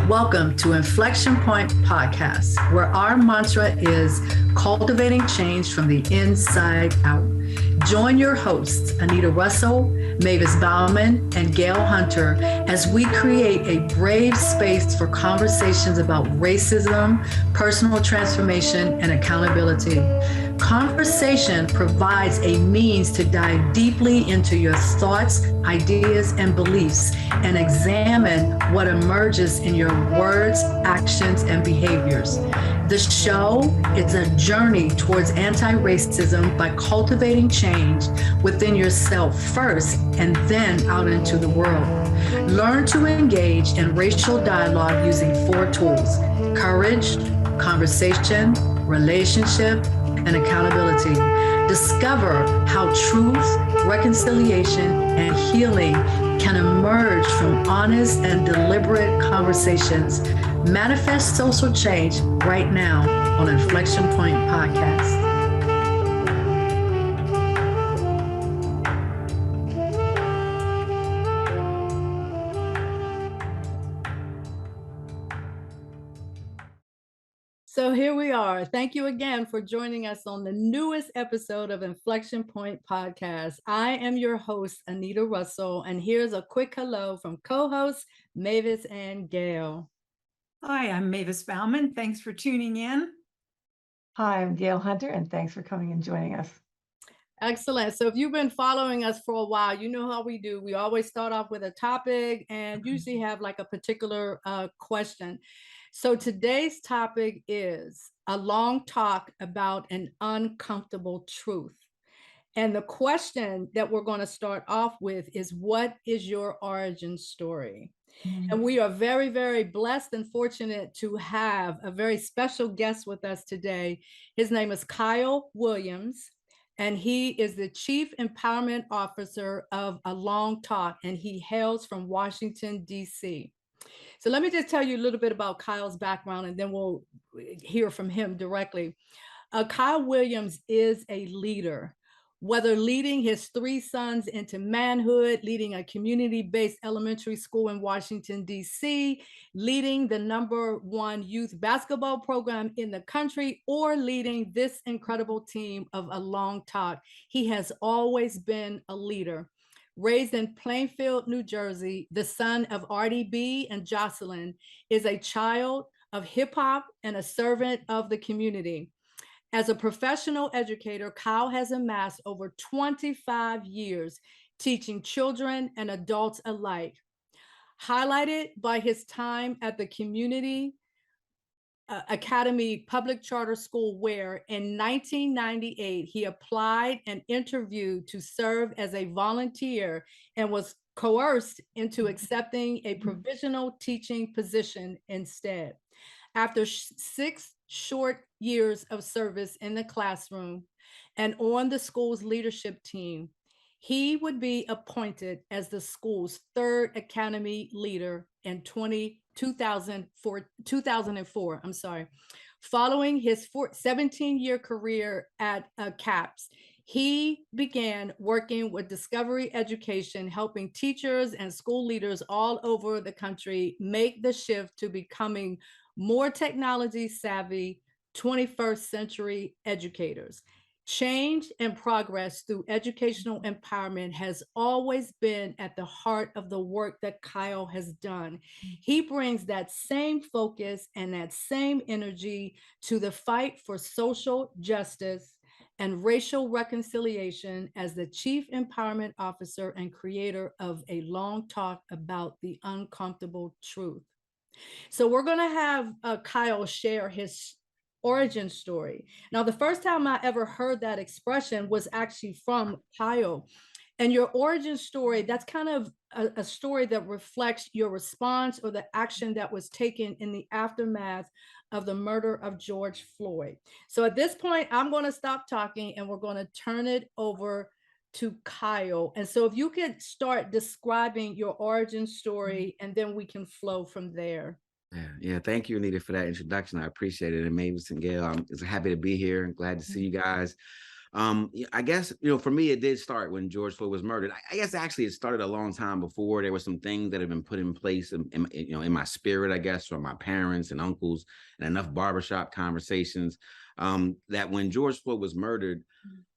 Welcome to Inflection Point Podcast, where our mantra is cultivating change from the inside out. Join your hosts, Anita Russell, Mavis Bauman, and Gail Hunter, as we create a brave space for conversations about racism, personal transformation, and accountability. Conversation provides a means to dive deeply into your thoughts, ideas, and beliefs and examine what emerges in your words, actions, and behaviors. The show is a journey towards anti-racism by cultivating change within yourself first and then out into the world. Learn to engage in racial dialogue using 4 tools: courage, conversation, relationship, and accountability. Discover how truth, reconciliation, and healing can emerge from honest and deliberate conversations. Manifest social change right now on Inflection Point Podcast. So here we are. Thank you again for joining us on the newest episode of Inflection Point Podcast. I am your host, Anita Russell, and here's a quick hello from co-hosts Mavis and Gail. Hi, I'm Mavis Bauman. Thanks for tuning in. Hi, I'm Gail Hunter, and thanks for coming and joining us. Excellent. So if you've been following us for a while, you know how we do. We always start off with a topic and usually have like a particular question. So today's topic is a long talk about an uncomfortable truth. And the question that we're going to start off with is, what is your origin story? And we are very, very blessed and fortunate to have a very special guest with us today. His name is Kyle Williams, and he is the Chief Empowerment Officer of A Long Talk, and he hails from Washington, D.C. So let me just tell you a little bit about Kyle's background, and then we'll hear from him directly. Kyle Williams is a leader. Whether leading his 3 sons into manhood, leading a community-based elementary school in Washington, D.C., leading the #1 youth basketball program in the country, or leading this incredible team of A Long Talk, he has always been a leader. Raised in Plainfield, New Jersey, the son of RDB and Jocelyn, is a child of hip hop and a servant of the community. As a professional educator, Kyle has amassed over 25 years teaching children and adults alike, highlighted by his time at the Community Academy Public Charter School, where in 1998, he applied and interviewed to serve as a volunteer and was coerced into accepting a provisional teaching position instead. After 6 short years of service in the classroom and on the school's leadership team, he would be appointed as the school's 3rd academy leader in 2004. Following his 17-year career at CAPS, he began working with Discovery Education, helping teachers and school leaders all over the country make the shift to becoming more technology savvy 21st century educators. Change and progress through educational empowerment has always been at the heart of the work that Kyle has done. He brings that same focus and that same energy to the fight for social justice and racial reconciliation as the Chief Empowerment Officer and creator of A Long Talk About the Uncomfortable Truth. So we're going to have Kyle share his origin story. Now, the first time I ever heard that expression was actually from Kyle. And your origin story, that's kind of a story that reflects your response or the action that was taken in the aftermath of the murder of George Floyd. So at this point, I'm going to stop talking and we're going to turn it over to Kyle. And so if you could start describing your origin story, and then we can flow from there. Yeah. Thank you, Anita, for that introduction. I appreciate it. And Mavis and Gail, I'm just happy to be here and glad to see you guys. Yeah, I guess, for me, it did start when George Floyd was murdered. I guess actually it started a long time before. There were some things that have been put in place in my spirit, I guess, from my parents and uncles and enough barbershop conversations, that when George Floyd was murdered,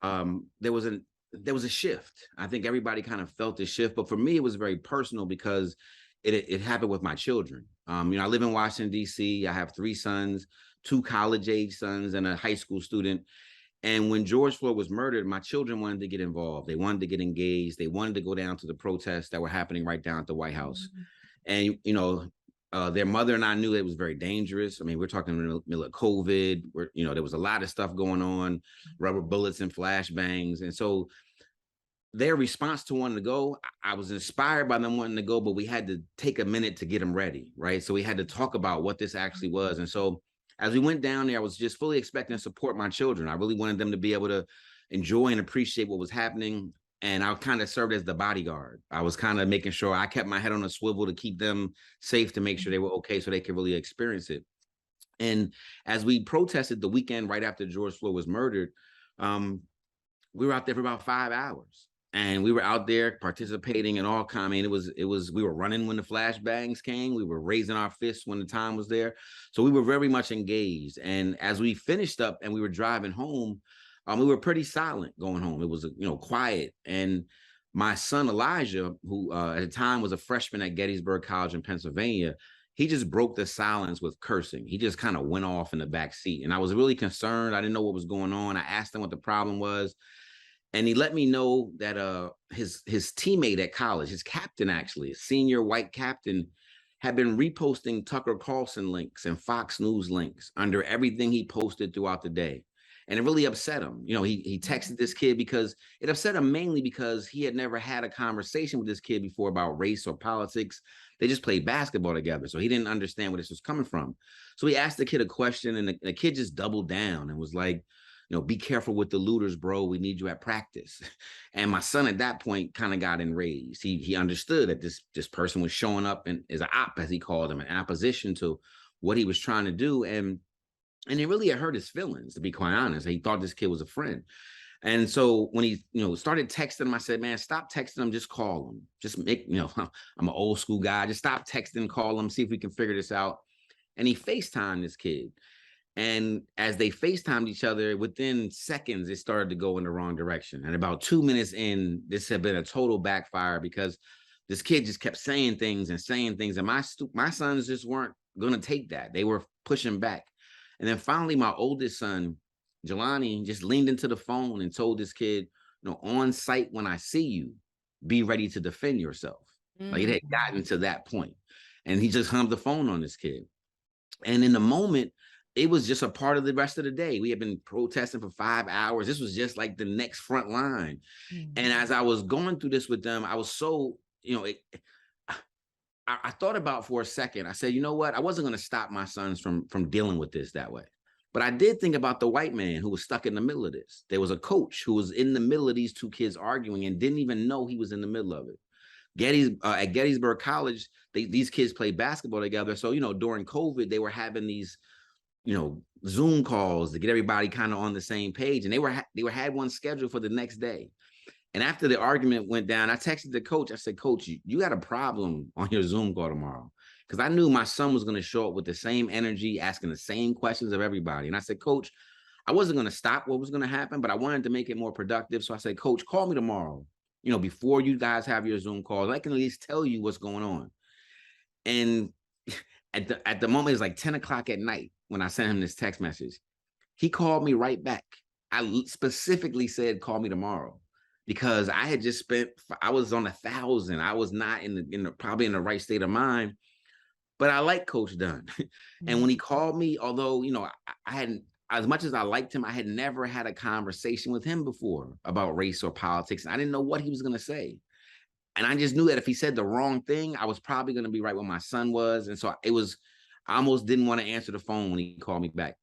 there was a shift. I think everybody kind of felt the shift, but for me, it was very personal because it happened with my children. I live in Washington, D.C. I have 3 sons, 2 college-age sons, and a high school student. And when George Floyd was murdered, my children wanted to get involved. They wanted to get engaged. They wanted to go down to the protests that were happening right down at the White House. And, their mother and I knew it was very dangerous. I mean, we're talking in the middle of COVID, where, there was a lot of stuff going on, rubber bullets and flashbangs. And so their response to wanting to go, I was inspired by them wanting to go, but we had to take a minute to get them ready, right? So we had to talk about what this actually was. And so as we went down there, I was just fully expecting to support my children. I really wanted them to be able to enjoy and appreciate what was happening. And I kind of served as the bodyguard. I was kind of making sure I kept my head on a swivel to keep them safe, to make sure they were okay so they could really experience it. And as we protested the weekend right after George Floyd was murdered, we were out there for about 5 hours. And we were out there participating in all kinds. I mean, we were running when the flashbangs came. We were raising our fists when the time was there. So we were very much engaged. And as we finished up and we were driving home, we were pretty silent going home. It was, quiet. And my son, Elijah, who at the time was a freshman at Gettysburg College in Pennsylvania, he just broke the silence with cursing. He just kind of went off in the back seat. And I was really concerned. I didn't know what was going on. I asked him what the problem was. And he let me know that his teammate at college, his captain, actually, a senior white captain, had been reposting Tucker Carlson links and Fox News links under everything he posted throughout the day. And it really upset him. He texted this kid because it upset him mainly because he had never had a conversation with this kid before about race or politics. They just played basketball together. So he didn't understand where this was coming from. So he asked the kid a question, and the kid just doubled down and was like, be careful with the looters, bro. We need you at practice. And my son at that point kind of got enraged. He understood that this person was showing up and as an op, as he called him, an opposition to what he was trying to do. And it really had hurt his feelings, to be quite honest. He thought this kid was a friend. And so when he, started texting him, I said, man, stop texting him. Just call him. Just make, I'm an old school guy. Just stop texting, call him, see if we can figure this out. And he FaceTimed this kid. And as they FaceTimed each other, within seconds, it started to go in the wrong direction. And about 2 minutes in, this had been a total backfire because this kid just kept saying things. And my sons just weren't going to take that. They were pushing back. And then finally, my oldest son, Jelani, just leaned into the phone and told this kid, on site, when I see you, be ready to defend yourself. Like, it had gotten to that point. And he just hung up the phone on this kid. And in the moment, it was just a part of the rest of the day. We had been protesting for 5 hours. This was just like the next front line. And as I was going through this with them, I was so, I thought about for a second. I said, you know what? I wasn't going to stop my sons from dealing with this that way. But I did think about the white man who was stuck in the middle of this. There was a coach who was in the middle of these 2 kids arguing and didn't even know he was in the middle of it. At Gettysburg College, these kids played basketball together. So, during COVID, they were having these Zoom calls to get everybody kind of on the same page. And they had one scheduled for the next day. And after the argument went down, I texted the coach. I said, Coach, you got a problem on your Zoom call tomorrow. Because I knew my son was going to show up with the same energy, asking the same questions of everybody. And I said, Coach, I wasn't going to stop what was going to happen, but I wanted to make it more productive. So I said, Coach, call me tomorrow, before you guys have your Zoom calls. I can at least tell you what's going on. And at the moment, it was like 10 o'clock at night when I sent him this text message. He called me right back. I specifically said, call me tomorrow, because I had just I was on 1,000. I was not probably in the right state of mind, but I like Coach Dunn. And when he called me, although, I hadn't, as much as I liked him, I had never had a conversation with him before about race or politics. And I didn't know what he was going to say. And I just knew that if he said the wrong thing, I was probably going to be right where my son was. And so I almost didn't want to answer the phone when he called me back.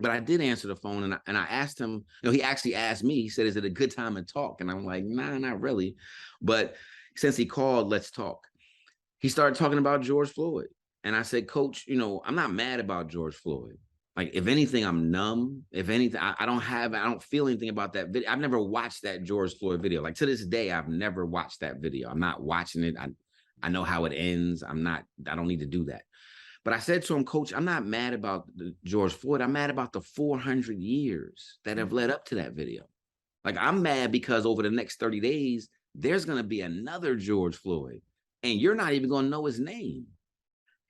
But I did answer the phone, and I asked him, he actually asked me, he said, is it a good time to talk? And I'm like, nah, not really. But since he called, let's talk. He started talking about George Floyd. And I said, Coach, I'm not mad about George Floyd. Like, if anything, I'm numb. If anything, I don't feel anything about that video. I've never watched that George Floyd video. Like, to this day, I've never watched that video. I'm not watching it. I know how it ends. I don't need to do that. But I said to him, Coach, I'm not mad about George Floyd. I'm mad about the 400 years that have led up to that video. Like, I'm mad because over the next 30 days, there's going to be another George Floyd, and you're not even going to know his name.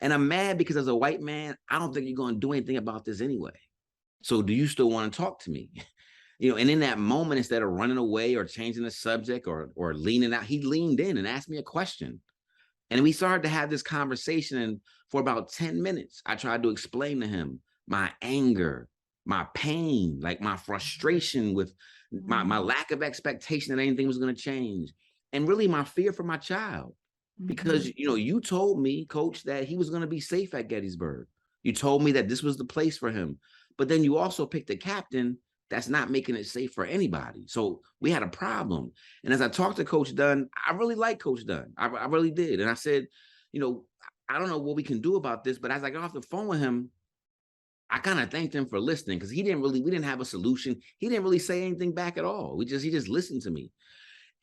And I'm mad because as a white man, I don't think you're going to do anything about this anyway. So do you still want to talk to me? And in that moment, instead of running away or changing the subject or leaning out, he leaned in and asked me a question. And we started to have this conversation. And for about 10 minutes, I tried to explain to him my anger, my pain, like my frustration with my lack of expectation that anything was going to change, and really my fear for my child. Because, you told me, Coach, that he was going to be safe at Gettysburg. You told me that this was the place for him. But then you also picked a captain that's not making it safe for anybody. So we had a problem. And as I talked to Coach Dunn, I really like Coach Dunn. I really did. And I said, I don't know what we can do about this. But as I got off the phone with him, I kind of thanked him for listening, because we didn't have a solution. He didn't really say anything back at all. He just listened to me.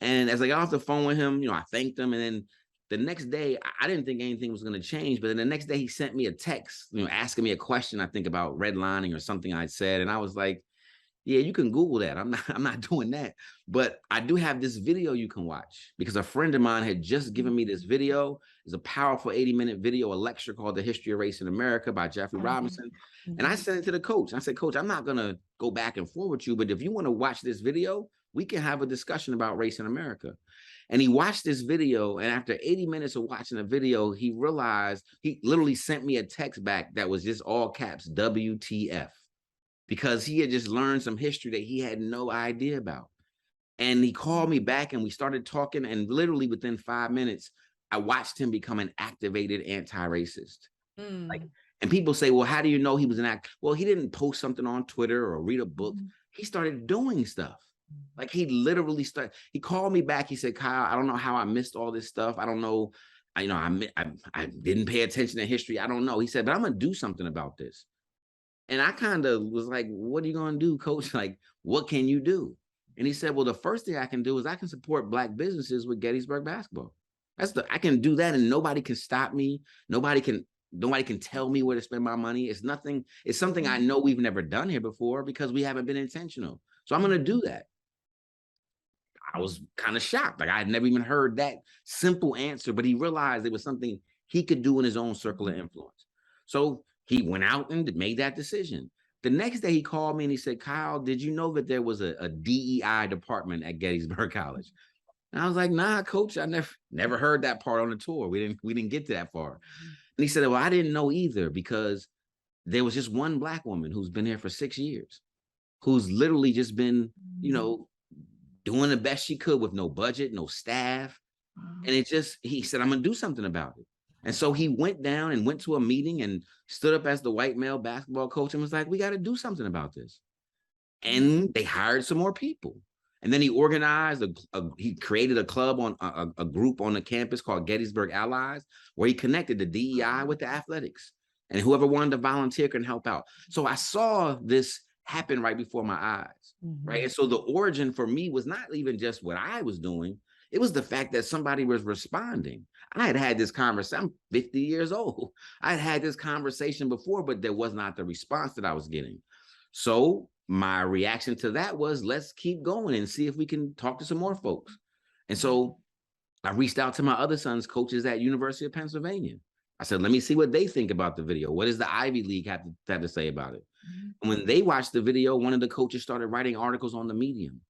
And as I got off the phone with him, I thanked him. And then the next day, I didn't think anything was going to change. But then the next day, he sent me a text, asking me a question, I think about redlining or something I'd said. And I was like, yeah, you can Google that. I'm not doing that. But I do have this video you can watch, because a friend of mine had just given me this video. It's a powerful 80-minute video, a lecture called The History of Race in America by Jeffrey Robinson. And I sent it to the coach. I said, Coach, I'm not going to go back and forth with you, but if you want to watch this video, we can have a discussion about race in America. And he watched this video, and after 80 minutes of watching the video, he realized, he literally sent me a text back that was just all caps, WTF, because he had just learned some history that he had no idea about. And he called me back, and we started talking, and literally within 5 minutes, I watched him become an activated anti-racist. And people say, well, how do you know he was an act? Well, he didn't post something on Twitter or read a book. He started doing stuff. Like, he literally started. He called me back. He said, Kyle, I don't know how I missed all this stuff. I don't know. I didn't pay attention to history. I don't know. He said, but I'm going to do something about this. And I kind of was like, what are you going to do, Coach? Like, what can you do? And he said, well, the first thing I can do is I can support Black businesses with Gettysburg basketball. I can do that, and nobody can stop me. Nobody can tell me where to spend my money. It's something I know we've never done here before, because we haven't been intentional. So I'm going to do that. I was kind of shocked. Like, I had never even heard that simple answer, but he realized it was something he could do in his own circle of influence. So he went out and made that decision. The next day he called me and he said, Kyle, did you know that there was a DEI department at Gettysburg College? And I was like, nah, Coach, I never heard that part on the tour. We didn't get to that far. And he said, well, I didn't know either, because there was just one Black woman who's been here for 6 years, who's literally just been, doing the best she could with no budget, no staff. And he said, I'm going to do something about it. And so he went down and went to a meeting and stood up as the white male basketball coach and was like, we got to do something about this. And they hired some more people. And then he organized, he created a club on a group on the campus called Gettysburg Allies, where he connected the DEI with the athletics. And whoever wanted to volunteer can help out. So I saw this happen right before my eyes, right? And so the origin for me was not even just what I was doing. It was the fact that somebody was responding. I had this conversation. I'm 50 years old. I had this conversation before, but there was not the response that I was getting. So my reaction to that was, let's keep going and see if we can talk to some more folks. And so I reached out to my other son's coaches at University of Pennsylvania. I said, let me see what they think about the video. What does the Ivy League have to say about it? And when they watched the video, one of the coaches started writing articles on the Medium.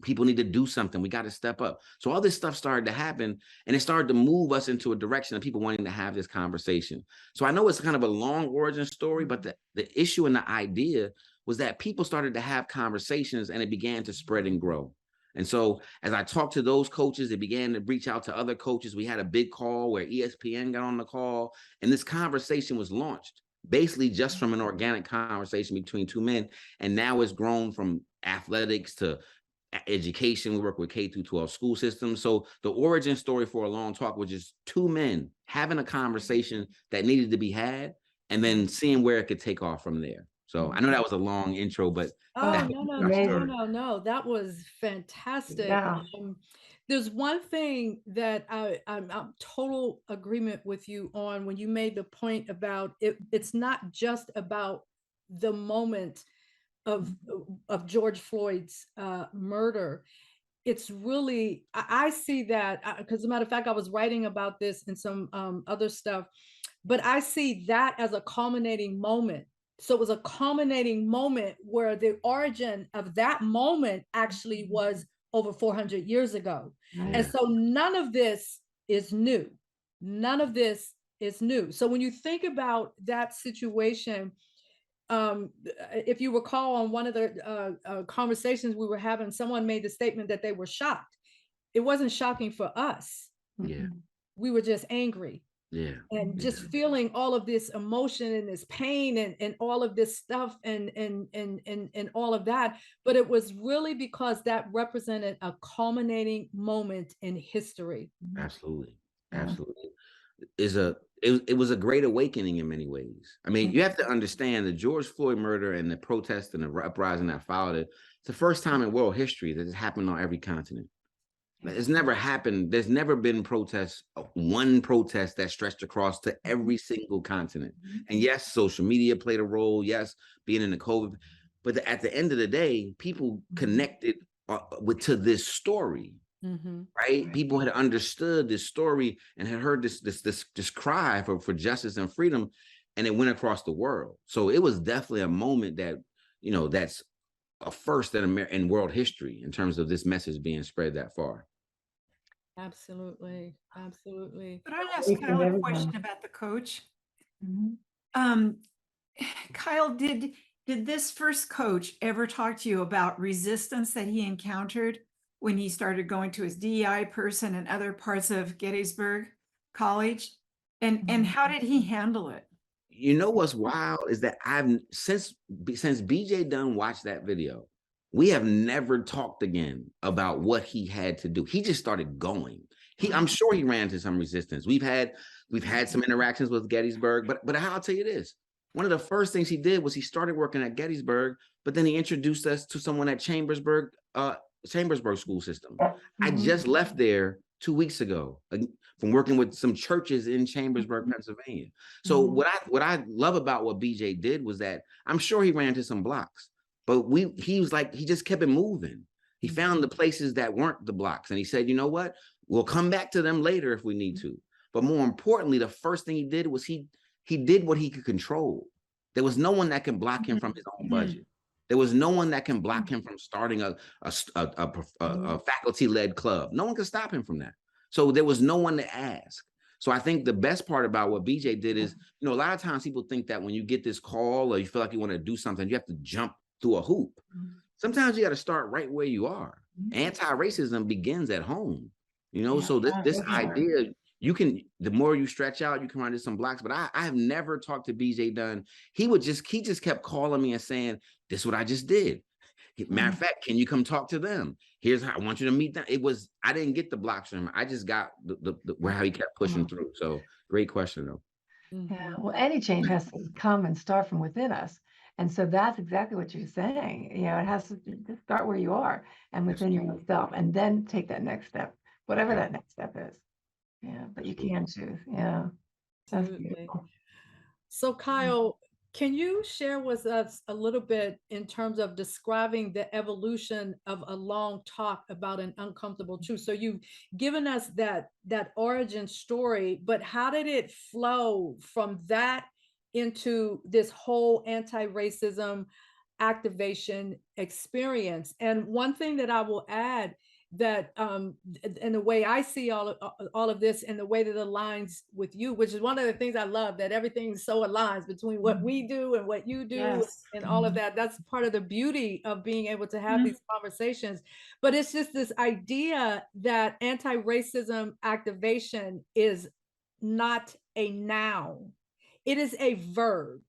People need to do something. We got to step up. So all this stuff started to happen, and it started to move us into a direction of people wanting to have this conversation. So I know it's kind of a long origin story, but the issue and the idea was that people started to have conversations, and it began to spread and grow. And so as I talked to those coaches, they began to reach out to other coaches. We had a big call where ESPN got on the call, and this conversation was launched basically just from an organic conversation between two men. And now it's grown from athletics to education. We work with K through 12 school systems. So the origin story for A Long Talk was just two men having a conversation that needed to be had, and then seeing where it could take off from there. So I know that was a long intro, but Oh, that's no, no, our no, story. no, no. That was fantastic. Yeah. There's one thing that I'm total agreement with you on when you made the point about it. It's not just about the moment of George Floyd's murder. It's really, I see that because as a matter of fact, I was writing about this in some other stuff, but I see that as a culminating moment. So it was a culminating moment where the origin of that moment actually was over 400 years ago. And Yeah. so none of this is new. None of this is new. So when you think about that situation, if you recall on one of the conversations we were having, someone made the statement that they were shocked. It wasn't shocking for us. Yeah. We were just angry Yeah. and Yeah. just feeling all of this emotion and this pain and all of this stuff and all of that. But it was really because that represented a culminating moment in history. Absolutely. Yeah. Absolutely. It was a great awakening in many ways. I mean, you have to understand the George Floyd murder and the protest and the uprising that followed it. It's the first time in world history that it's happened on every continent. It's never happened. There's never been protests, one protest that stretched across to every single continent. And yes, social media played a role. Yes, being in the COVID, but at the end of the day, people connected to this story. Right? People had understood this story and had heard this cry for justice and freedom, and it went across the world. So it was definitely a moment that, that's a first in world history in terms of this message being spread that far. Absolutely. Absolutely. But I asked Awaken Kyle a everyone. question about the coach. Mhm. Kyle, did this first coach ever talk to you about resistance that he encountered when he started going to his DEI person and other parts of Gettysburg College? And how did he handle it? You know what's wild is that since BJ Dunn watched that video, we have never talked again about what he had to do. He just started going. I'm sure he ran into some resistance. We've had some interactions with Gettysburg, but I'll tell you this. One of the first things he did was he started working at Gettysburg, but then he introduced us to someone at Chambersburg school system. I just left there 2 weeks ago from working with some churches in Chambersburg, Pennsylvania. So what I love about what BJ did was that I'm sure he ran into some blocks, but he was like, he just kept it moving. He found the places that weren't the blocks, and he said, you know what? We'll come back to them later if we need to. But more importantly, the first thing he did was he did what he could control. There was no one that can block him from his own budget. There was no one that can block him from starting a faculty-led club. No one could stop him from that. So there was no one to ask. So I think the best part about what BJ did is, a lot of times people think that when you get this call or you feel like you want to do something, you have to jump through a hoop. Sometimes you got to start right where you are. Anti-racism begins at home. So this idea, the more you stretch out, you can run into some blocks. But I have never talked to BJ Dunn. He just kept calling me and saying, this is what I just did. Matter of fact, can you come talk to them? Here's how I want you to meet them. I didn't get the blocks from him. I just got how he kept pushing through. So great question though. Yeah. Well, any change has to come and start from within us. And so that's exactly what you're saying. It has to just start where you are and within yourself, and then take that next step, whatever that next step is. Yeah, but you can choose. Yeah, that's beautiful. So Kyle, can you share with us a little bit in terms of describing the evolution of A Long Talk about an uncomfortable truth? So you've given us that origin story, but how did it flow from that into this whole anti-racism activation experience? And one thing that I will add, that and the way I see all of this and the way that it aligns with you, which is one of the things I love, that everything so aligns between what we do and what you do and all of that. That's part of the beauty of being able to have these conversations. But it's just this idea that anti-racism activation is not a noun. It is a verb.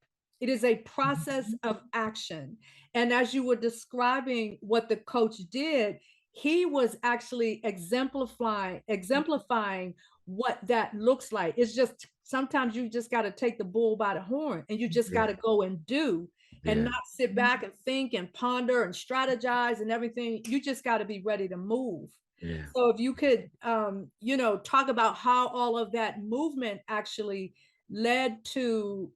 It is a process of action. And as you were describing what the coach did, he was actually exemplifying what that looks like. It's just sometimes you just got to take the bull by the horn and you just got to go and do and Yeah. not sit back and think and ponder and strategize and everything. You just got to be ready to move. Yeah. So if you could, talk about how all of that movement actually led to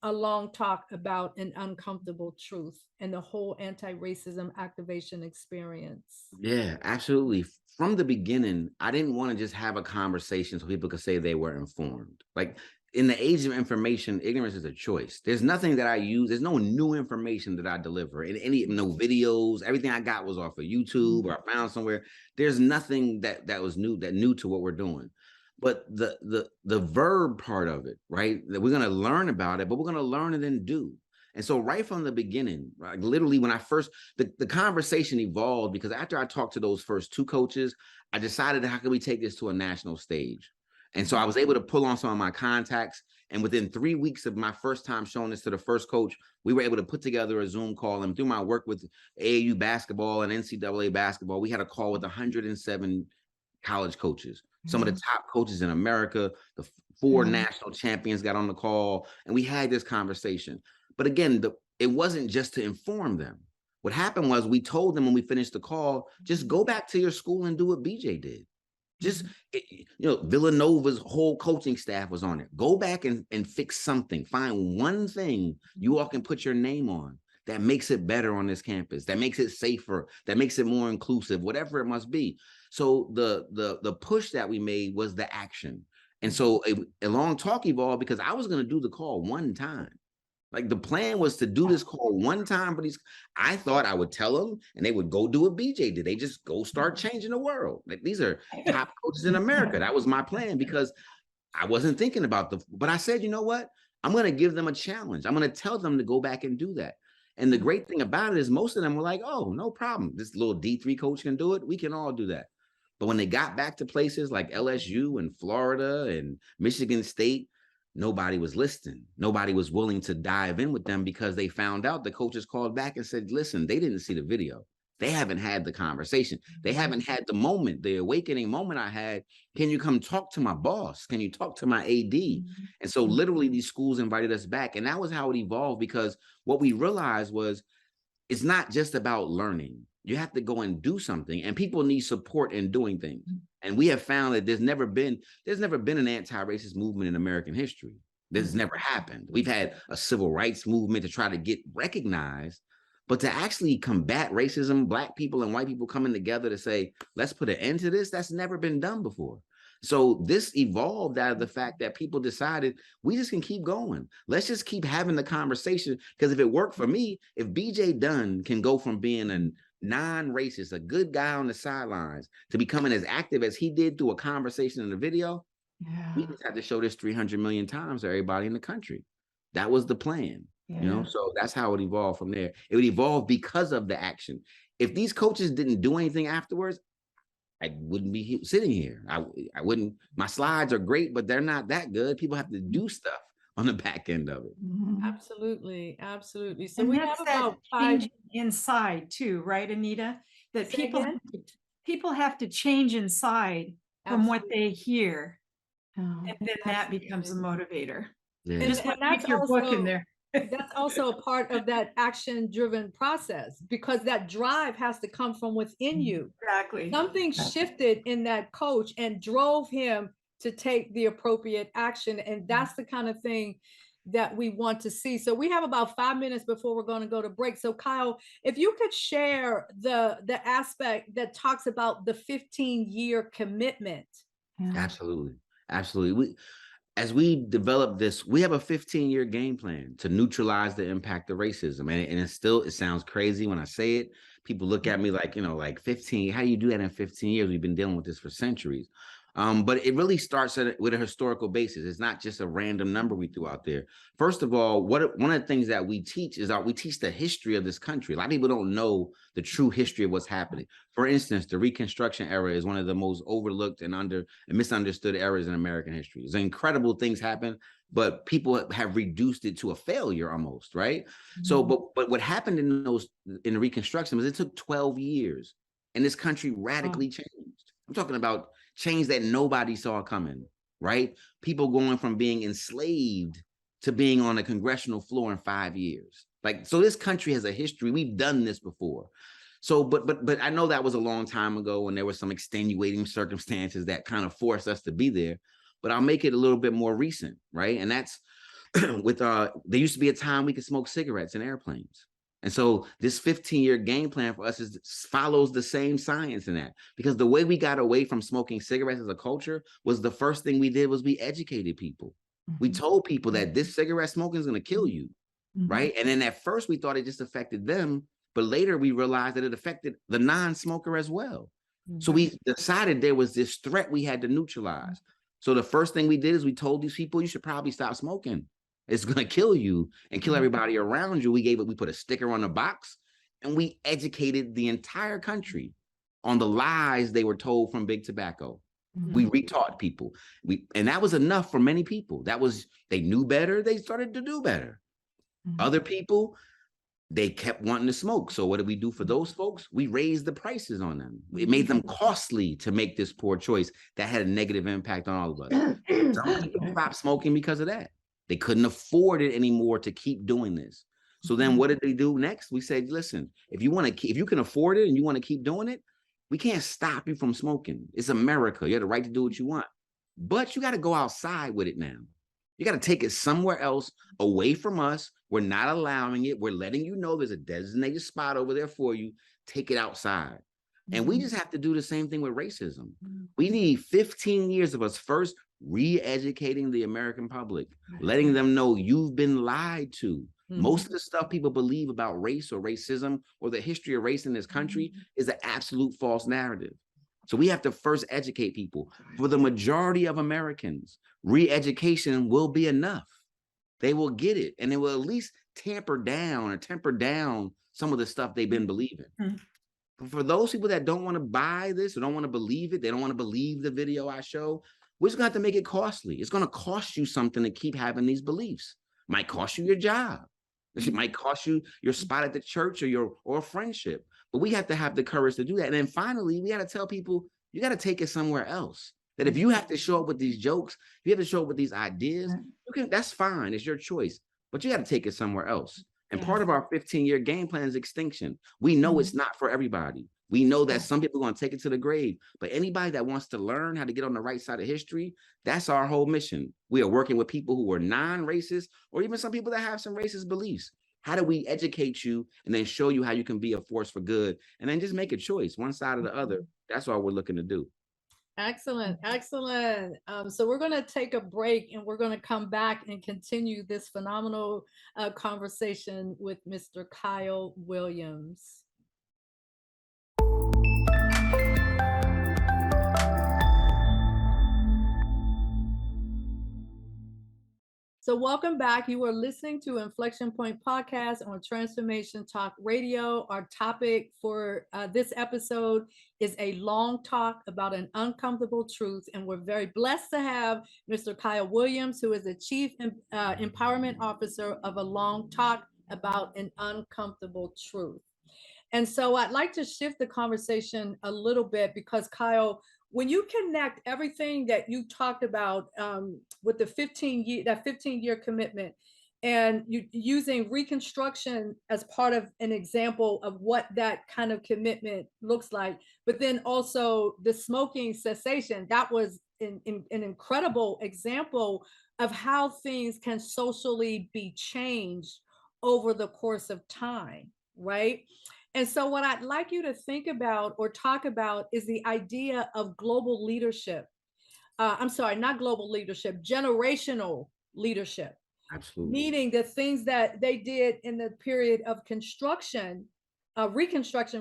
a long talk about an uncomfortable truth and the whole anti-racism activation experience. Yeah, absolutely. From the beginning, I didn't want to just have a conversation so people could say they were informed. Like in the age of information, ignorance is a choice. There's nothing that I use. There's no new information that I deliver. In no videos. Everything I got was off of YouTube or I found somewhere. There's nothing that was new to what we're doing. But the verb part of it, right? That we're gonna learn about it, but we're gonna learn and then do. And so right from the beginning, like literally when I first, the conversation evolved because after I talked to those first two coaches, I decided how can we take this to a national stage? And so I was able to pull on some of my contacts. And within 3 weeks of my first time showing this to the first coach, we were able to put together a Zoom call. And through my work with AAU basketball and NCAA basketball, we had a call with 107 college coaches, some of the top coaches in America, the 4 national champions got on the call, and we had this conversation. But again, it wasn't just to inform them. What happened was we told them when we finished the call, just go back to your school and do what BJ did. Just, Villanova's whole coaching staff was on it. Go back and fix something. Find one thing you all can put your name on that makes it better on this campus, that makes it safer, that makes it more inclusive, whatever it must be. So the push that we made was the action. And so a long talk evolved because I was going to do the call one time. Like the plan was to do this call one time, but I thought I would tell them and they would go do what BJ did. They just go start changing the world. Like these are top coaches in America. That was my plan because I wasn't thinking about but I said, you know what? I'm going to give them a challenge. I'm going to tell them to go back and do that. And the great thing about it is most of them were like, oh, no problem. This little D3 coach can do it. We can all do that. But when they got back to places like LSU and Florida and Michigan State, nobody was listening. Nobody was willing to dive in with them because they found out the coaches called back and said, listen, they didn't see the video. They haven't had the conversation. They haven't had the moment, the awakening moment I had. Can you come talk to my boss? Can you talk to my AD? And so literally these schools invited us back. And that was how it evolved because what we realized was it's not just about learning. You have to go and do something, and people need support in doing things. And we have found that there's never been an anti-racist movement in American history. This has never happened. We've had a civil rights movement to try to get recognized, but to actually combat racism, Black people and white people coming together to say, let's put an end to this, that's never been done before. So this evolved out of the fact that people decided we just can keep going. Let's just keep having the conversation, because if it worked for me, if BJ Dunn can go from being a non-racist, a good guy on the sidelines, to becoming as active as he did through a conversation in a video, we just had to show this 300 million times to everybody in the country. That was the plan, so that's how it evolved from there. It would evolve because of the action. If these coaches didn't do anything afterwards, I wouldn't be sitting here. I wouldn't. My slides are great, but they're not that good. People have to do stuff on the back end of it. Absolutely, absolutely. So And we that's have that about 5. change inside too, right, Anita? That Say people again? people have to change inside from what they hear, Oh, and then that becomes a motivator. Yeah. Just And put your book in there. That's also a part of that action-driven process, because that drive has to come from within you. Exactly. Something shifted in that coach and drove him to take the appropriate action. And that's the kind of thing that we want to see. So we have about 5 minutes before we're going to go to break. So Kyle, if you could share the aspect that talks about the 15-year commitment. Absolutely. As we develop this, we have a 15-year game plan to neutralize the impact of racism. And it sounds crazy when I say it. People look at me like, like 15, how do you do that in 15 years? We've been dealing with this for centuries. But it really starts with a historical basis. It's not just a random number we threw out there. First of all, one of the things that we teach is we teach the history of this country. A lot of people don't know the true history of what's happening. For instance, the Reconstruction era is one of the most overlooked and misunderstood eras in American history. There's incredible things happen, but people have reduced it to a failure almost, right? So, but what happened in the Reconstruction was it took 12 years and this country radically changed. I'm talking about change that nobody saw coming, right? People going from being enslaved to being on a congressional floor in 5 years. Like, so this country has a history. We've done this before. So, but I know that was a long time ago, and there were some extenuating circumstances that kind of forced us to be there. But I'll make it a little bit more recent, right? And that's with there used to be a time we could smoke cigarettes in airplanes. And so this 15-year game plan for us follows the same science in that, because the way we got away from smoking cigarettes as a culture was the first thing we did was we educated people. We told people that this cigarette smoking is going to kill you, right? And then at first we thought it just affected them, but later we realized that it affected the non-smoker as well. So we decided there was this threat we had to neutralize. So the first thing we did is we told these people, you should probably stop smoking. It's going to kill you and kill everybody around you. We put a sticker on the box, and we educated the entire country on the lies they were told from big tobacco. We retaught people. And that was enough for many people. They knew better. They started to do better. Other people, they kept wanting to smoke. So what did we do for those folks? We raised the prices on them. It made them costly to make this poor choice that had a negative impact on all of us. Some people stopped smoking because of that. They couldn't afford it anymore to keep doing this. So then what did they do next? We said, listen, if you can afford it and you want to keep doing it, we can't stop you from smoking. It's America. You have the right to do what you want. But you got to go outside with it now. You got to take it somewhere else away from us. We're not allowing it. We're letting you know there's a designated spot over there for you. Take it outside. And we just have to do the same thing with racism. We need 15 years of us first re-educating the American public, letting them know you've been lied to. Most of the stuff people believe about race or racism or the history of race in this country is an absolute false narrative. So we have to first educate people. For the majority of Americans, re-education will be enough. They will get it, and it will at least temper down some of the stuff they've been believing. For those people that don't want to buy this or don't want to believe it, they don't want to believe the video I show, we're just going to have to make it costly. It's going to cost you something to keep having these beliefs. It might cost you your job. It might cost you your spot at the church or a friendship. But we have to have the courage to do that. And then finally, we got to tell people, you got to take it somewhere else. That if you have to show up with these jokes, if you have to show up with these ideas, that's fine. It's your choice. But you got to take it somewhere else. And part of our 15-year game plan is extinction. We know it's not for everybody. We know that some people are going to take it to the grave. But anybody that wants to learn how to get on the right side of history, that's our whole mission. We are working with people who are non-racist or even some people that have some racist beliefs. How do we educate you and then show you how you can be a force for good and then just make a choice, one side or the other? That's all we're looking to do. Excellent. So we're going to take a break and we're going to come back and continue this phenomenal conversation with Mr. Kyle Williams. So welcome back. You are listening to Inflection Point Podcast on Transformation Talk Radio. Our topic for this episode is a long talk about an uncomfortable truth. And we're very blessed to have Mr. Kyle Williams, who is the Chief Empowerment Officer of A Long Talk About an Uncomfortable Truth. And so I'd like to shift the conversation a little bit because, Kyle, when you connect everything that you talked about with the 15-year commitment, and you using Reconstruction as part of an example of what that kind of commitment looks like, but then also the smoking cessation, that was an incredible example of how things can socially be changed over the course of time, right? And so what I'd like you to think about or talk about is the idea of global leadership. I'm sorry, not global leadership, generational leadership. Absolutely. Meaning the things that they did in the period of Reconstruction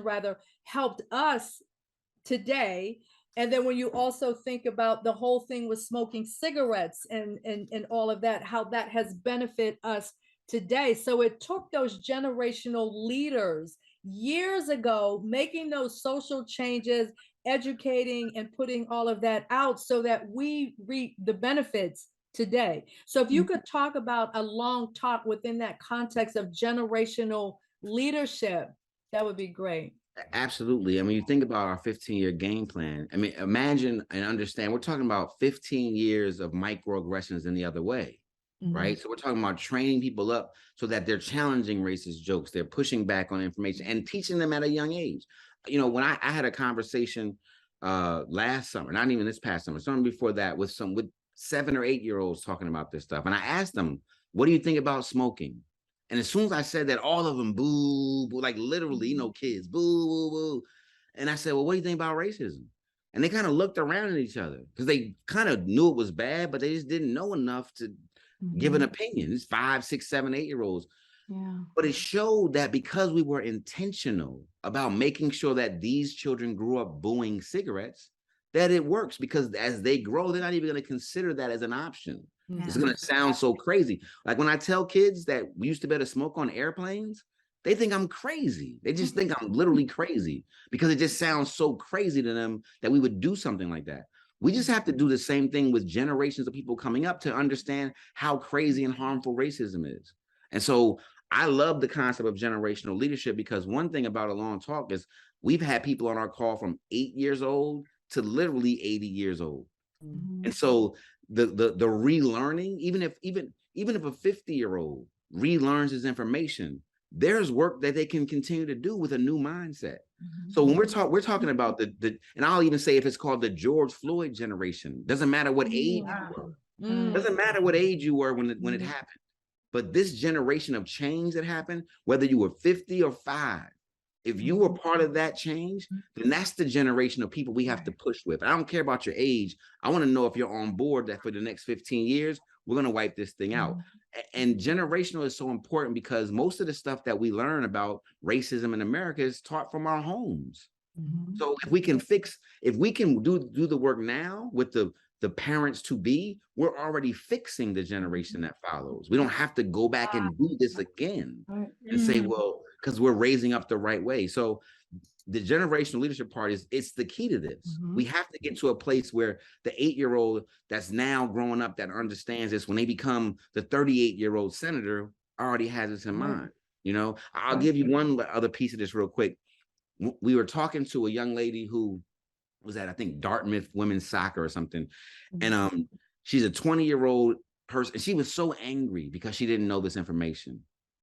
rather, helped us today. And then when you also think about the whole thing with smoking cigarettes and all of that, how that has benefited us today. So it took those generational leaders years ago, making those social changes, educating and putting all of that out so that we reap the benefits today. So if you could talk about a long talk within that context of generational leadership, that would be great. Absolutely. I mean, you think about our 15-year game plan. I mean, imagine and understand, we're talking about 15 years of microaggressions in the other way, right? So we're talking about training people up so that they're challenging racist jokes, they're pushing back on information and teaching them at a young age. You know, when I had a conversation last summer, not even this past summer before that, with 7 or 8 year olds talking about this stuff. And I asked them, what do you think about smoking? And as soon as I said that, all of them boo, boo, like literally, you know, kids, boo, boo, boo. And I said, well, what do you think about racism? And they kind of looked around at each other because they kind of knew it was bad, but they just didn't know enough to give an opinion. It's 5, 6, 7, 8 year olds. Yeah. But it showed that because we were intentional about making sure that these children grew up booing cigarettes, that it works, because as they grow, they're not even going to consider that as an option. It's going to sound so crazy. Like when I tell kids that we used to be able to smoke on airplanes, they think I'm crazy. They just think I'm literally crazy because it just sounds so crazy to them that we would do something like that. We just have to do the same thing with generations of people coming up to understand how crazy and harmful racism is. And so I love the concept of generational leadership, because one thing about a long talk is we've had people on our call from 8 years old to literally 80 years old. And so the relearning, even if a 50-year-old relearns his information, there's work that they can continue to do with a new mindset. So when we're talking about the and I'll even say if it's called the George Floyd generation, doesn't matter what age you were. Doesn't matter what age you were when it happened. But this generation of change that happened, whether you were 50 or 5, if you were part of that change, then that's the generation of people we have to push with. I don't care about your age. I want to know if you're on board that for the next 15 years, we're going to wipe this thing out. And generational is so important because most of the stuff that we learn about racism in America is taught from our homes. So if we can do the work now with the parents to be, we're already fixing the generation that follows. We don't have to go back and do this again and say, well, because we're raising up the right way. So the generational leadership part it's the key to this. We have to get to a place where the 8-year-old that's now growing up that understands this, when they become the 38-year-old senator, already has this in mind. You know, I'll give you one other piece of this real quick. We were talking to a young lady who was at, I think, Dartmouth women's soccer or something. And she's a 20-year-old person. She was so angry because she didn't know this information.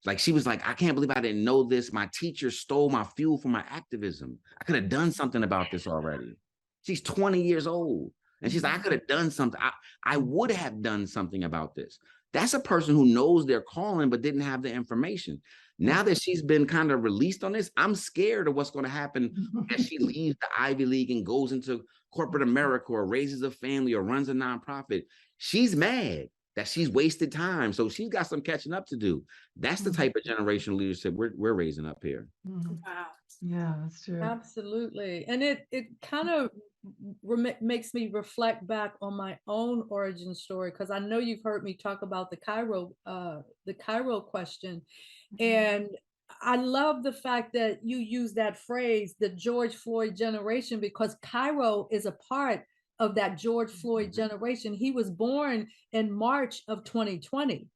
Like, she was like, I can't believe I didn't know this. My teacher stole my fuel for my activism. I could have done something about this already. She's 20 years old. And she's like, I could have done something. I would have done something about this. That's a person who knows their calling, but didn't have the information. Now that she's been kind of released on this, I'm scared of what's going to happen as she leaves the Ivy League and goes into corporate America or raises a family or runs a nonprofit. She's mad that she's wasted time. So she's got some catching up to do. That's the type of generational leadership we're raising up here. Wow. Yeah, that's true. Absolutely. And it kind of makes me reflect back on my own origin story, because I know you've heard me talk about the Cairo question. And I love the fact that you use that phrase, the George Floyd generation, because Cairo is a part of that George Floyd generation. He was born in March of 2020.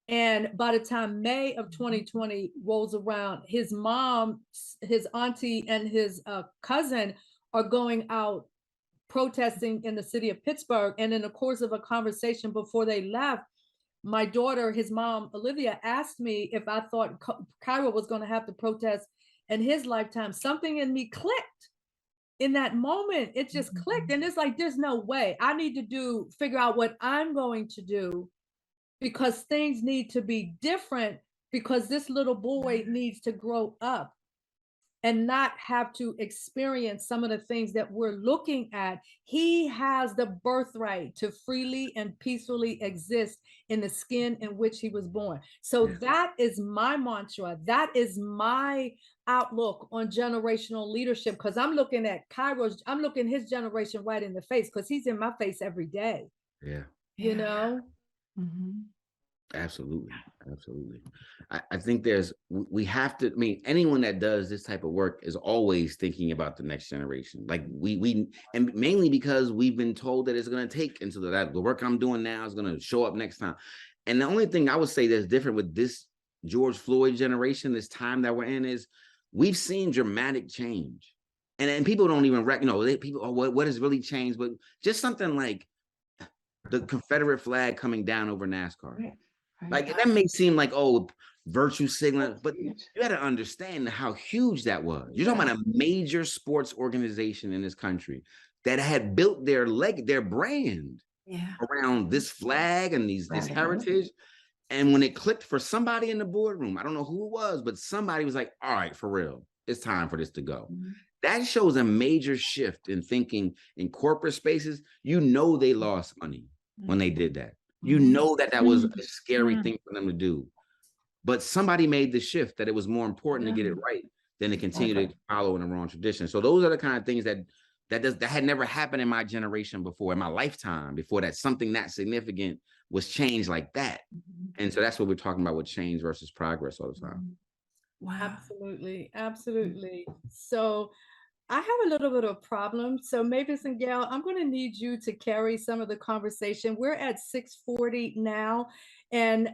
And by the time May of 2020 rolls around, his mom, his auntie, and his cousin are going out protesting in the city of Pittsburgh. And in the course of a conversation before they left, my daughter, his mom, Olivia, asked me if I thought Cairo was going to have to protest in his lifetime. Something in me clicked. In that moment, it just clicked. And it's like, there's no way. I need to figure out what I'm going to do, because things need to be different, because this little boy needs to grow up and not have to experience some of the things that we're looking at. He has the birthright to freely and peacefully exist in the skin in which he was born. So that is my mantra. That is my outlook on generational leadership, because I'm looking at Kairos, I'm looking his generation right in the face, because he's in my face every day. Yeah. You know? Absolutely. Absolutely. I think we have to, I mean, anyone that does this type of work is always thinking about the next generation. Like and mainly because we've been told that it's going to take until the work I'm doing now is going to show up next time. And the only thing I would say that's different with this George Floyd generation, this time that we're in, is we've seen dramatic change. And people don't even people, oh, what has really changed? But just something like the Confederate flag coming down over NASCAR. Right. Like that may seem like, oh, virtue signal, but Huge. you got to understand how huge that was. You're talking about a major sports organization in this country that had built their brand around this flag and this heritage. And when it clicked for somebody in the boardroom, I don't know who it was, but somebody was like, all right, for real, it's time for this to go. That shows a major shift in thinking in corporate spaces. You know, they lost money when they did that. You know that was a scary thing for them to do. But somebody made the shift that it was more important to get it right than to continue to follow in the wrong tradition. So those are the kind of things that had never happened in my generation before, in my lifetime before, that something that significant was changed like that. And so that's what we're talking about with change versus progress all the time. Wow. Absolutely. Absolutely. So I have a little bit of problem. So Mavis and Gail, I'm going to need you to carry some of the conversation. We're at 6:40 now. And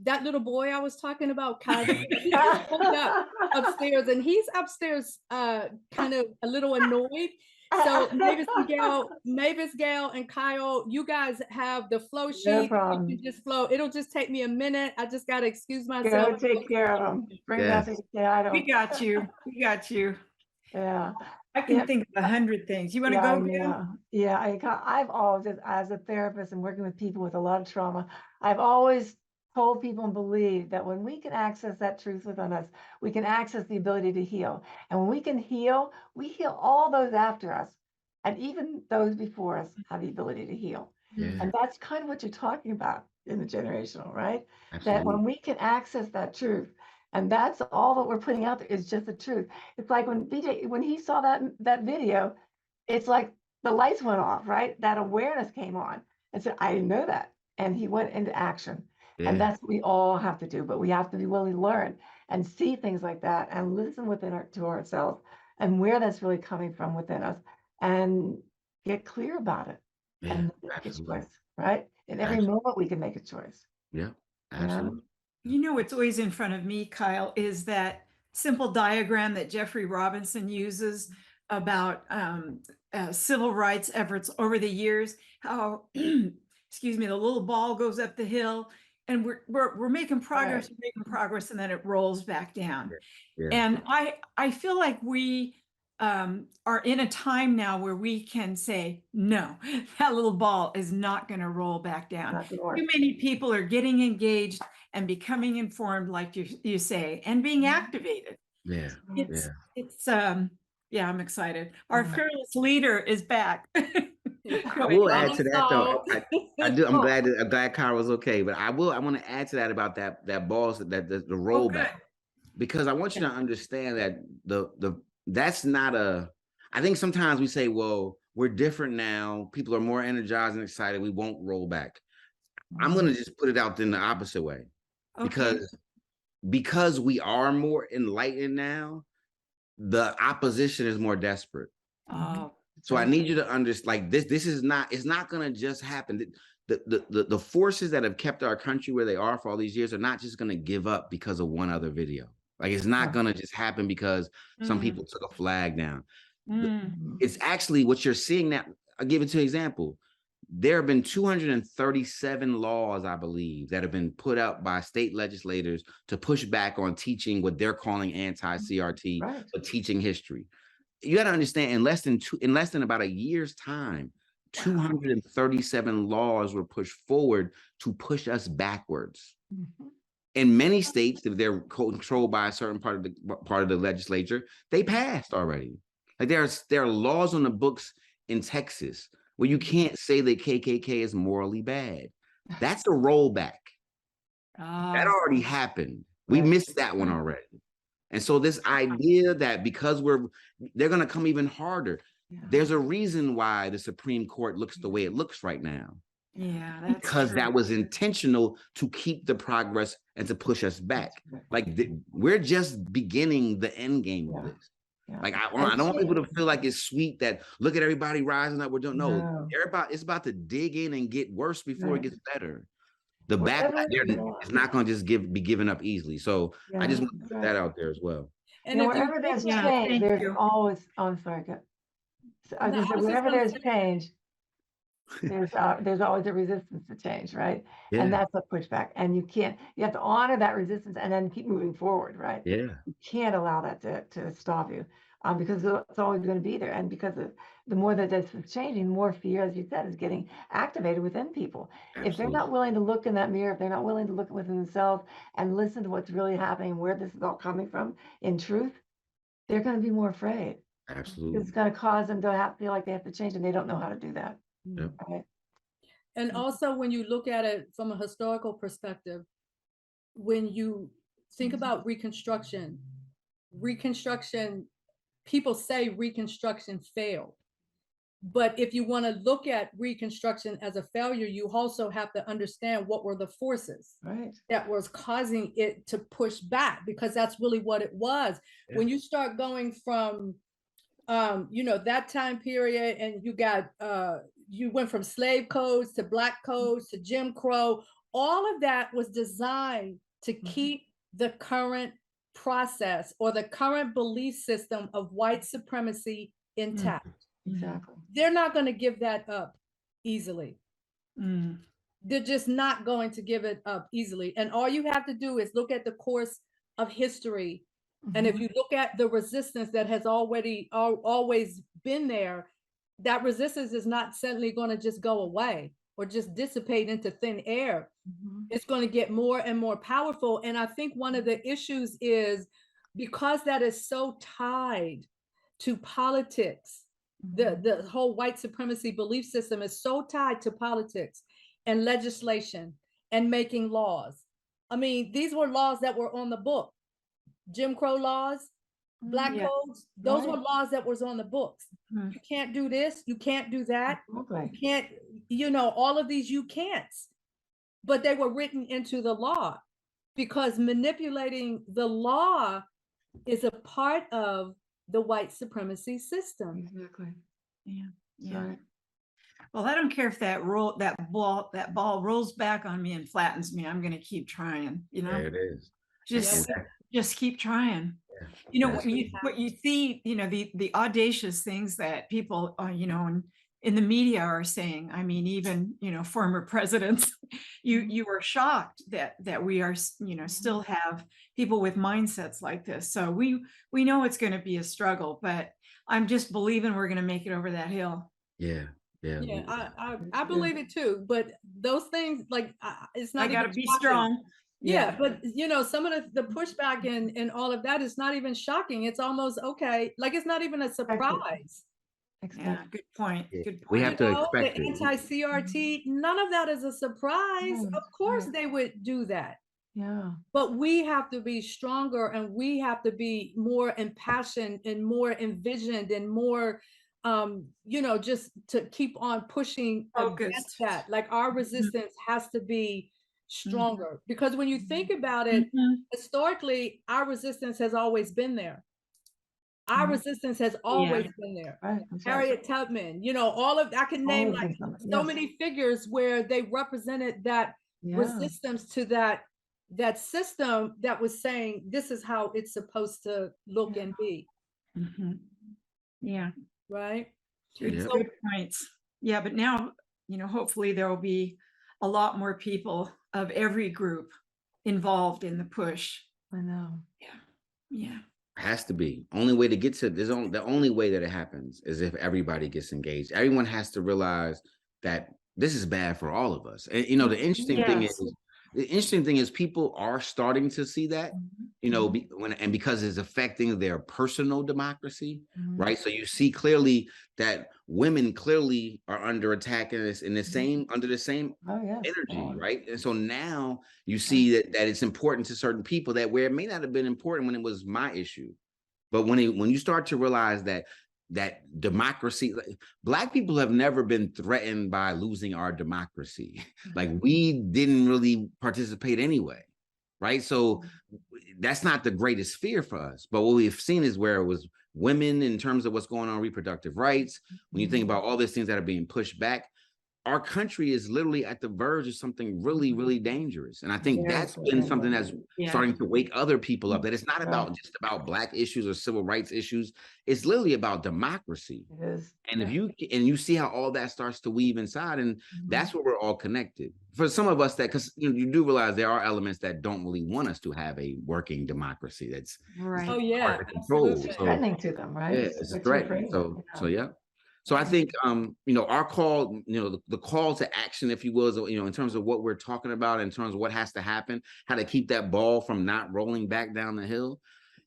that little boy I was talking about, Kyle, he just woke up upstairs, and he's upstairs kind of a little annoyed. So Mavis, Gail, and Kyle, you guys have the flow sheet. No problem. You can just flow. It'll just take me a minute. I just got to excuse myself. Go take care of them. Bring nothing to say I don't. We got you. We got you. Yeah. I can think of 100 things. You want to go, Gail? Yeah, I've always, as a therapist and working with people with a lot of trauma, I've always told people and believed that when we can access that truth within us, we can access the ability to heal. And when we can heal, we heal all those after us. And even those before us have the ability to heal. And that's kind of what you're talking about in the generational, right? Absolutely. That when we can access that truth, and that's all that we're putting out there is just the truth. It's like when BJ, when he saw that video, it's like the lights went off, right? That awareness came on and said, I didn't know that. And he went into action. And that's what we all have to do, but we have to be willing to learn and see things like that and listen to ourselves and where that's really coming from within us and get clear about it and make a choice, right? In every moment we can make a choice. Yeah, absolutely. You know, what's always in front of me, Kyle, is that simple diagram that Jeffrey Robinson uses about civil rights efforts over the years, how, excuse me, the little ball goes up the hill and we're making progress, and then it rolls back down. And I feel like we are in a time now where we can say, no, that little ball is not going to roll back down. Too many people are getting engaged and becoming informed, like you say, and being activated. I'm excited. Our fearless leader is back. I will add to that though. I do. I'm glad Kyle was okay, but I want to add to that about that ball, that the rollback, because I want you to understand that that's not I think sometimes we say, well, we're different now. People are more energized and excited. We won't roll back. I'm going to just put it out in the opposite way, because we are more enlightened now, the opposition is more desperate. So I need you to understand, like this is not, it's not going to just happen. The forces that have kept our country where they are for all these years are not just going to give up because of one other video. Like it's not going to just happen because some people took a flag down. It's actually what you're seeing now. I'll give it to an example. There have been 237 laws, I believe, that have been put out by state legislators to push back on teaching what they're calling anti-CRT, but teaching history. You got to understand, in less than about a year's time, 237 laws were pushed forward to push us backwards. In many states, if they're controlled by a certain part of the legislature, they passed already. Like there are laws on the books in Texas where you can't say that KKK is morally bad. That's a rollback. That already happened. We missed that one already. And so this idea that because they're going to come even harder. There's a reason why the Supreme Court looks the way it looks right now. That's because that was intentional to keep the progress and to push us back. Like we're just beginning the end game of this. Like I don't want people to feel like it's sweet that look at everybody rising up. We're doing it's about to dig in and get worse before it gets better. The backlash there is not going to just be given up easily. So I just want to put that out there as well. And You know, if you wherever think there's about Yeah, it, change, thank there's you. always, oh, I'm sorry, go. So I was no, gonna I say, was just wherever gonna there's say, change, there's always a resistance to change, right? And Yeah, that's a pushback. And you have to honor that resistance and then keep moving forward, right? yeah, You can't allow that to stop you, because it's always going to be there. And because the more that this is changing, the more fear, as you said, is getting activated within people. If they're absolutely, not willing to look in that mirror, if they're not willing to look within themselves and listen to what's really happening, where this is all coming from in truth, they're going to be more afraid. absolutely. It's going to cause them to feel like they have to change, and they don't know how to do that. Yep. Right? and also when you look at it from a historical perspective, when you think about Reconstruction, people say Reconstruction failed. But if you want to look at Reconstruction as a failure, you also have to understand what were the forces Right. that was causing it to push back, because that's really what it was. Yeah. When you start going from, that time period, and you went from slave codes to black codes to Jim Crow, all of that was designed to keep the current process or the current belief system of white supremacy intact. Exactly. They're not going to give that up easily. Mm. They're just not going to give it up easily. And all you have to do is look at the course of history. And if you look at the resistance that has always been there, that resistance is not suddenly going to just go away or just dissipate into thin air. It's going to get more and more powerful. And I think one of the issues is because that is so tied to politics, the whole white supremacy belief system is so tied to politics and legislation and making laws. I mean, these were laws that were on the book. Jim Crow laws, black Yeah. codes, those Right. were laws that was on the books. Mhm. You can't do this, you can't do that, Exactly. you can't, all of these you can't. But they were written into the law because manipulating the law is a part of the white supremacy system. Exactly. Yeah. That's Yeah. right. Well, I don't care if that ball rolls back on me and flattens me. I'm going to keep trying, There it is. just Yeah, just keep trying. Yeah. You know, That's what you see, the audacious things that people, in the media are saying. I mean, even, former presidents, you are shocked that we are, still have people with mindsets like this. So we know it's going to be a struggle, but I'm just believing we're going to make it over that hill. Yeah, yeah. yeah, I believe it too. But those things, like, it's not I got to even be shocking. strong. Yeah, but some of the pushback and all of that is not even shocking. It's almost okay. Like it's not even a surprise. Yeah, Expect. good point. Yeah. Good We point. have to The expect it. anti-CRT, none of that is a surprise. Right, Of course right. they would do that. Yeah. But we have to be stronger and we have to be more impassioned and more envisioned and more just to keep on pushing against Focused. that. Like our resistance has to be stronger because when you think about it, Mhm. historically, our resistance has always been there. Our Mhm. resistance has always been there. Right. That's right. Harriet Tubman, I can name Always like been something. so Yes. many figures where they represented that Yeah. resistance to that system that was saying this is how it's supposed to look and be, Mhm. Yeah. right? Good, Yeah. good points. Yeah, but now, hopefully there will be a lot more people of every group involved in the push. I know. Yeah. Has to be. Only way to get to the only way that it happens is if everybody gets engaged. Everyone has to realize that this is bad for all of us. And the interesting thing Yes. is people are starting to see that, because it's affecting their personal democracy, right? So you see clearly that women clearly are under attack under the same Oh, yes. energy, right? And so now you see that it's important to certain people where it may not have been important when it was my issue, but when you start to realize that democracy, Black people have never been threatened by losing our democracy. Like we didn't really participate anyway, right? So that's not the greatest fear for us. But what we've seen is where it was women in terms of what's going on reproductive rights. When you think about all these things that are being pushed back, our country is literally at the verge of something really, really dangerous. And I think Very that's been something that's Yeah. starting to wake other people up, that it's not about just about Black issues or civil rights issues. It's literally about democracy. It is. And if you see how all that starts to weave inside, and that's where we're all connected. For some of us, that, because you do realize there are elements that don't really want us to have a working democracy. That's Right. Oh yeah, hard to control. absolutely. So Threatening to them, right? yeah, it's a what you're threat. afraid of, So yeah. So I think our call, the call to action, if you will, is, in terms of what we're talking about, in terms of what has to happen, how to keep that ball from not rolling back down the hill,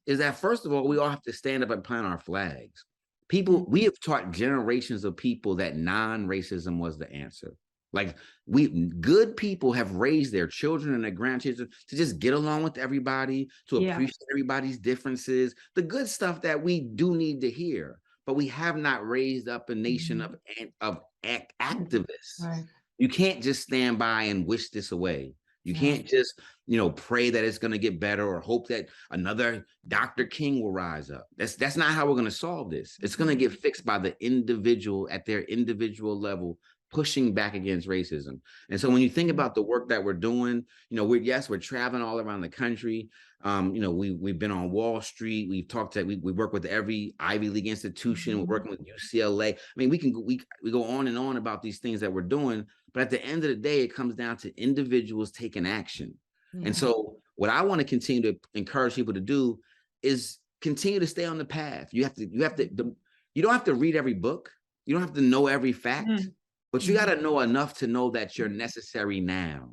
is that first of all, we all have to stand up and plant our flags. We have taught generations of people that non-racism was the answer. Like, good people have raised their children and their grandchildren to just get along with everybody, to appreciate everybody's differences, the good stuff that we do need to hear. But we have not raised up a nation of activists. Right. You can't just stand by and wish this away. You can't just, pray that it's going to get better or hope that another Dr. King will rise up. That's not how we're going to solve this. It's going to get fixed by the individual at their individual level, pushing back against racism. And so when you think about the work that we're doing, we're traveling all around the country. We've been on Wall Street. We've talked to, we work with every Ivy League institution. We're working with UCLA. I mean, we go on and on about these things that we're doing, but at the end of the day, it comes down to individuals taking action. And so what I want to continue to encourage people to do is continue to stay on the path. You don't have to read every book. You don't have to know every fact, but you got to know enough to know that you're necessary now.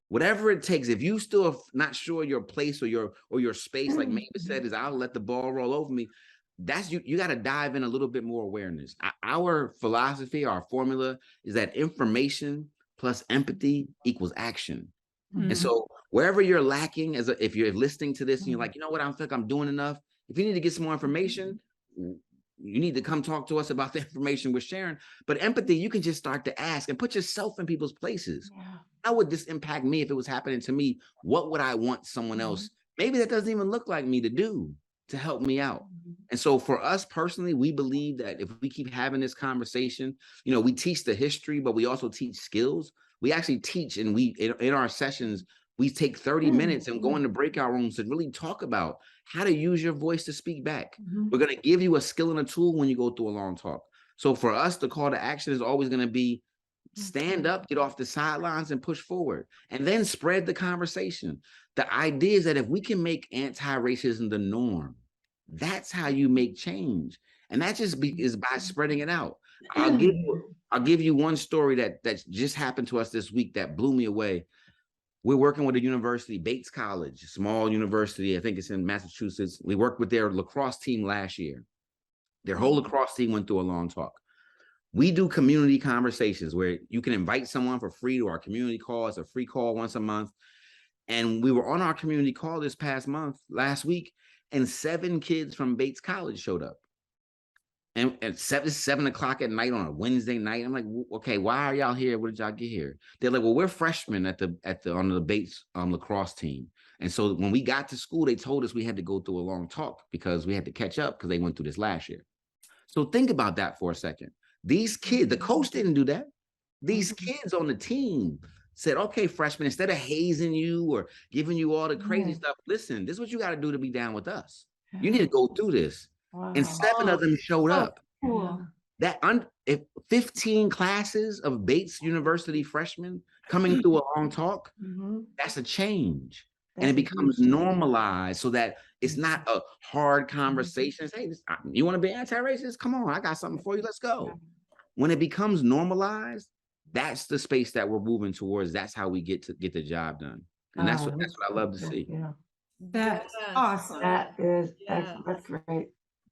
Whatever it takes, if you still are not sure your place or your space, like Mavis said, is I'll let the ball roll over me. That's you got to dive in a little bit more awareness. Our philosophy, our formula is that information plus empathy equals action. And so wherever you're lacking, if you're listening to this and you're like, you know what, I don't think I'm doing enough. If you need to get some more information, you need to come talk to us about the information we're sharing. But empathy, you can just start to ask and put yourself in people's places. How would this impact me if it was happening to me? What would I want someone else, maybe that doesn't even look like me, to do to help me out? And so for us personally, we believe that if we keep having this conversation, we teach the history, but we also teach skills. We actually teach, and in our sessions, we take 30 minutes and go into breakout rooms to really talk about how to use your voice to speak back. We're going to give you a skill and a tool when you go through a long talk. So for us, the call to action is always going to be stand up, get off the sidelines, and push forward, and then spread the conversation. The idea is that if we can make anti-racism the norm, that's how you make change. And that is by spreading it out. I'll give you one story that just happened to us this week that blew me away. We're working with a university, Bates College, a small university. I think it's in Massachusetts. We worked with their lacrosse team last year. Their whole lacrosse team went through a long talk. We do community conversations where you can invite someone for free to our community call. It's a free call once a month. And we were on our community call last week, and 7 kids from Bates College showed up. And at 7 o'clock at night on a Wednesday night, I'm like, okay, why are y'all here? What did y'all get here? They're like, well, we're freshmen on the Bates lacrosse team. And so when we got to school, they told us we had to go through a long talk because we had to catch up because they went through this last year. So think about that for a second. These kids, the coach didn't do that. These kids on the team said, okay, freshmen, instead of hazing you or giving you all the crazy stuff, listen, this is what you got to do to be down with us. You need to go through this. Wow. And 7 of them showed up. Cool. If 15 classes of Bates University freshmen coming through a long talk, that's a change. And it becomes normalized so that it's not a hard conversation. Hey, you want to be anti-racist? Come on, I got something for you. Let's go. When it becomes normalized, that's the space that we're moving towards. That's how we get the job done. And that's what I love to see. Yeah. That's awesome. That is excellent. That's great.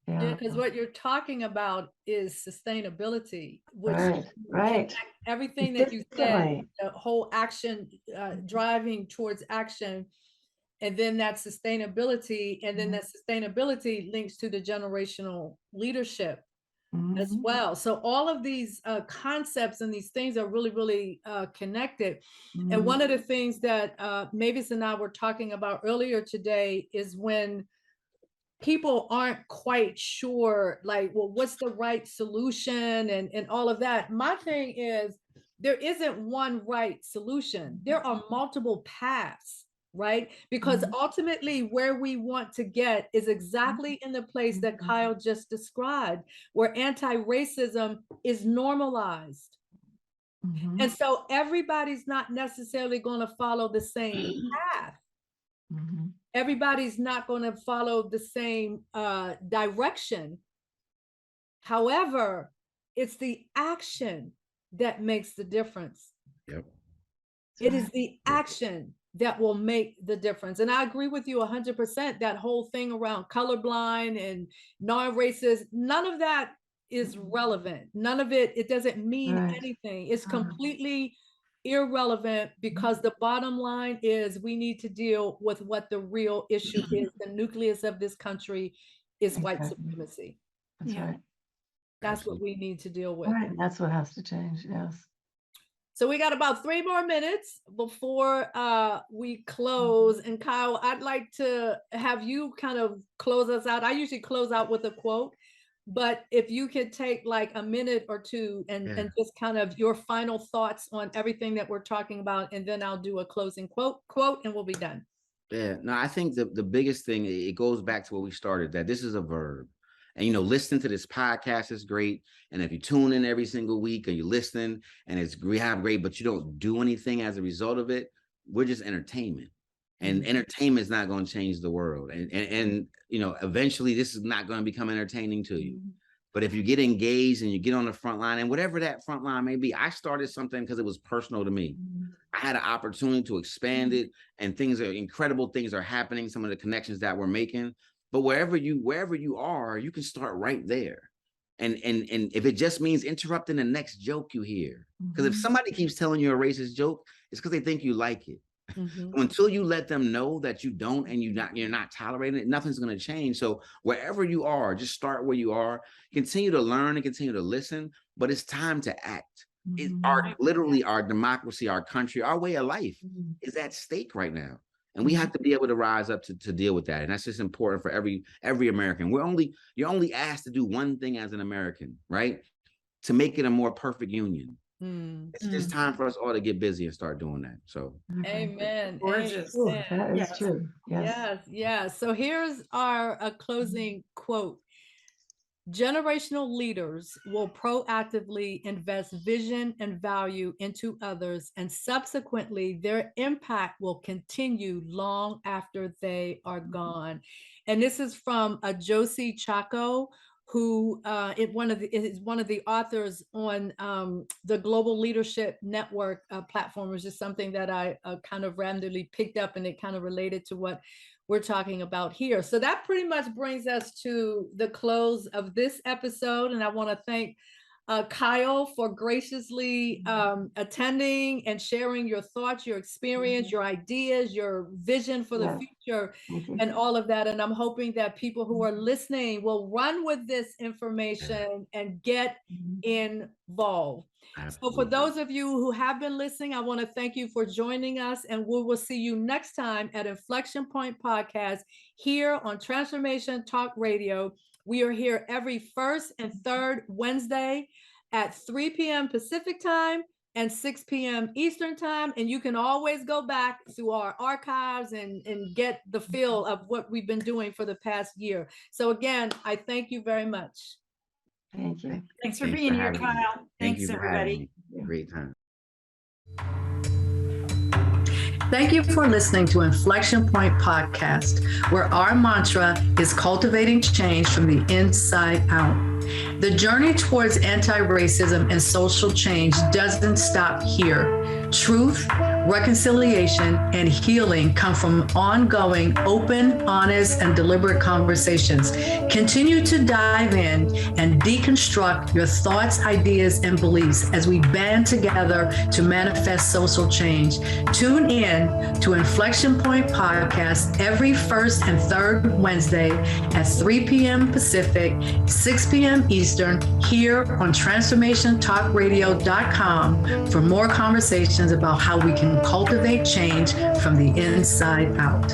Yeah, because what you're talking about is sustainability, which right. Everything that you said, the whole action, driving towards action, and then that sustainability, and then that sustainability links to the generational leadership as well. So all of these concepts and these things are really, really connected. And one of the things that Mavis and I were talking about earlier today is when people aren't quite sure, like, well, what's the right solution and all of that. My thing is, there isn't one right solution. There are multiple paths, right? Because ultimately where we want to get is exactly in the place that Kyle just described, where anti-racism is normalized. And so everybody's not necessarily going to follow the same path. Everybody's not going to follow the same direction. However, it's the action that makes the difference. Yep. It is the action that will make the difference. And I agree with you 100%, that whole thing around colorblind and non-racist, none of that is relevant. None of it, it doesn't mean anything. It's completely irrelevant, because the bottom line is we need to deal with what the real issue is. The nucleus of this country is white supremacy. That's right. That's what we need to deal with. Right. That's what has to change. Yes. So we got about 3 more minutes before we close. And Kyle, I'd like to have you kind of close us out. I usually close out with a quote, but if you could take like a minute or two and just kind of your final thoughts on everything that we're talking about, and then I'll do a closing quote, and we'll be done. Yeah, no, I think the biggest thing, it goes back to what we started, that this is a verb. And, you know, listening to this podcast is great. And if you tune in every single week and you listen and it's great, but you don't do anything as a result of it, we're just entertainment. And entertainment is not going to change the world. And you know, eventually this is not going to become entertaining to you. But if you get engaged and you get on the front line, and whatever that front line may be, I started something because it was personal to me. I had an opportunity to expand it, and incredible things are happening, some of the connections that we're making. But wherever you are, you can start right there. And if it just means interrupting the next joke you hear, because if somebody keeps telling you a racist joke, it's because they think you like it. Until you let them know that you don't, and you're not tolerating it, nothing's going to change. So wherever you are, just start where you are, continue to learn and continue to listen, but it's time to act. Literally our democracy, our country, our way of life is at stake right now. And we have to be able to rise up to deal with that. And that's just important for every American. You're only asked to do one thing as an American, right? To make it a more perfect union. It's just time for us all to get busy and start doing that. So amen. Gorgeous. Amen. That is true. Yes. So here's our closing quote. Generational leaders will proactively invest vision and value into others, and subsequently their impact will continue long after they are gone. And this is from Josie Chaco, who is one of the authors on the Global Leadership Network platform, which is something that I kind of randomly picked up, and it kind of related to what we're talking about here. So that pretty much brings us to the close of this episode. And I want to thank Kyle for graciously attending and sharing your thoughts, your experience, your ideas, your vision for the future, and all of that. And I'm hoping that people who are listening will run with this information and get involved. So for those of you who have been listening, I want to thank you for joining us, and we will see you next time at Inflection Point Podcast here on Transformation Talk Radio. We are here every first and third Wednesday at 3 p.m. Pacific time and 6 p.m. Eastern time. And you can always go back through our archives and get the feel of what we've been doing for the past year. So again, I thank you very much. Thank you. Thanks for being here, Kyle. Thanks, everybody. Great time. Thank you for listening to Inflection Point Podcast, where our mantra is cultivating change from the inside out. The journey towards anti-racism and social change doesn't stop here. Truth, reconciliation, and healing come from ongoing, open, honest, and deliberate conversations. Continue to dive in and deconstruct your thoughts, ideas, and beliefs as we band together to manifest social change. Tune in to Inflection Point Podcast every first and third Wednesday at 3 p.m. Pacific, 6 p.m. Eastern, here on TransformationTalkRadio.com for more conversations about how we can cultivate change from the inside out.